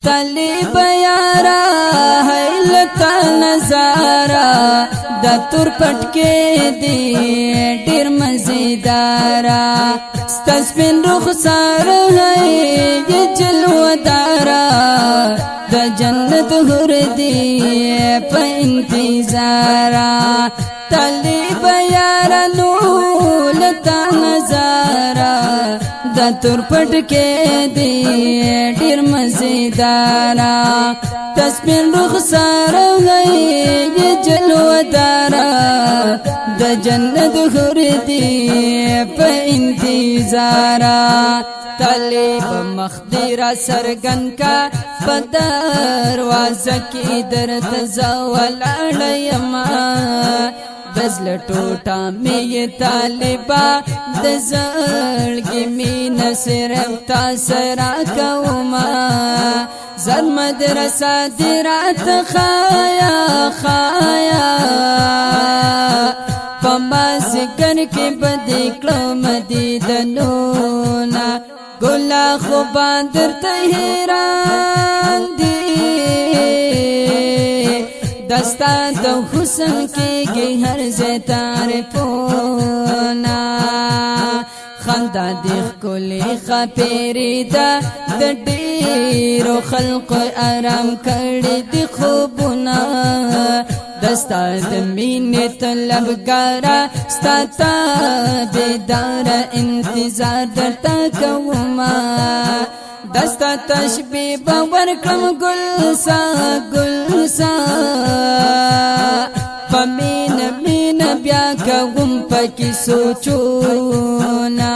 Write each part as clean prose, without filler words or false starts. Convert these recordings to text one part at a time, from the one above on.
طالب یارا حیلتا نظارا دا تور پټکې دی ډیر مزیدارا ستاسپین رخسار ہے یہ جلوه دارا دا جنت حور دی په انتظارا طالب یارا نولتا نظارا دا تور پټکې دی ډیر مزیدارا تسبین رخسار گئی یہ جلوه دارا دا جنت حور دی په انتظارا طالب مخدر سرگن کا پدروازه کی درت زوال یما دزل ټوټه می طالبا د زړګي مين صرف تا سره کوما زر مدرسه درات خایا خایا پماس کر کې بدې کړو مدیدنونا ګلا خو باندر ته حیران دی دستا د حسن کې هر ځای تعریفونا خندا دیخ کلی خپیری دا د ډیرو خلق آرام کړي دی خوبونه دستا د مینې طلبګارا ستا تابعدار انتظار درته کوما دستا تشبیه باور کړم ګلسا ګلسا پمین مین بیا کوم پکې سوچونا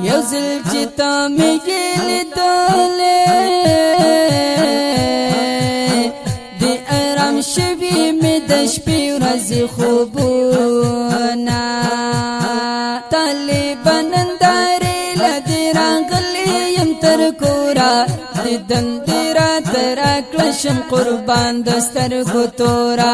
یو ځل چې تا مې لیدلې د آرام شوي مې د شپې ورځې خوبونه طالبان نندارې لدې راغلې یم تر کورا د دندرا تر کلشم قربان د سترګو تورا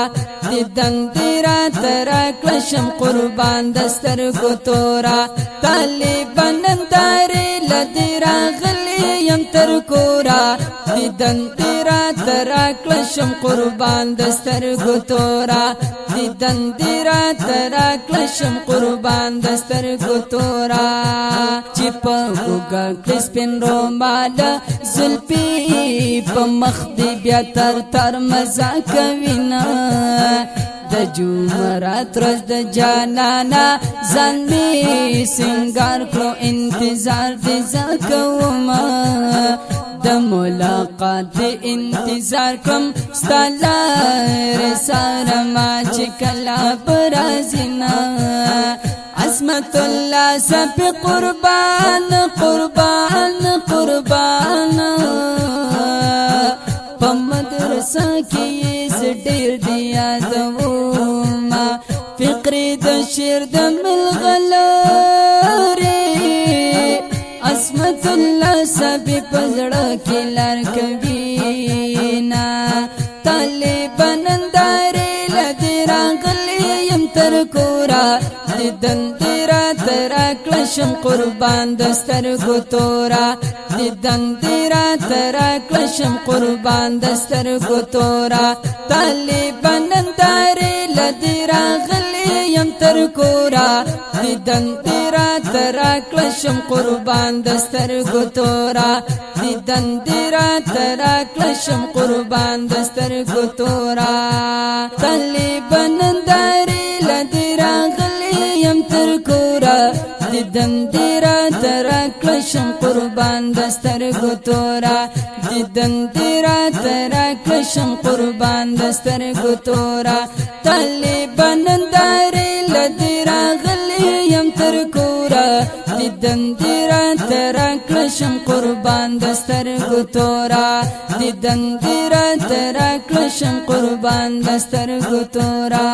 د دندرا تر کلشم قربان د سترګو تورا طالبان نندارې لدې راغلې یم تر کورا د دندرا تر کلشم قربان د سترګو تورا د دندرا تر کلشم قربان د سترګو تورا چې په وګا کسپین رومال زلفی په مخ دی بیا تر تر مزا کوینا د جمعرات ورځ د جانانا ځان می سنگار کړو انتظار دې زکوما د ملاقات انتظار کوم ستالار سره ما چې کلا برازینا عصمت الله سب قربان قربان قربان په مدرسه کې ډېر دی یادوما فقر د شعر د ملغلرې عصمت الله سب پزړه کې لار کوینا طالبان نندارې لدې راغلې یم تر کورا د دندرا تر کلشم قربان د سترګو تورا د دندرا تر کلشم قربان د سترګو تورا طالبان نندارې لدې راغلې یم تر کورا د دندرا تر کلشم قربان د سترګو تورا د دندرا تر کلشم قربان د سترګو تورا طالبان نندارې لدې راغلې یم تر کورا د دندرا تر کلشم قربان د سترګو تورا د دندرا تر کلشم قربان د سترګو تورا طالبان نندارې لدې راغلې یم تر کورا د دندرا تر کلشم قربان د سترګو تورا د دندرا تر کلشم قربان د سترګو تورا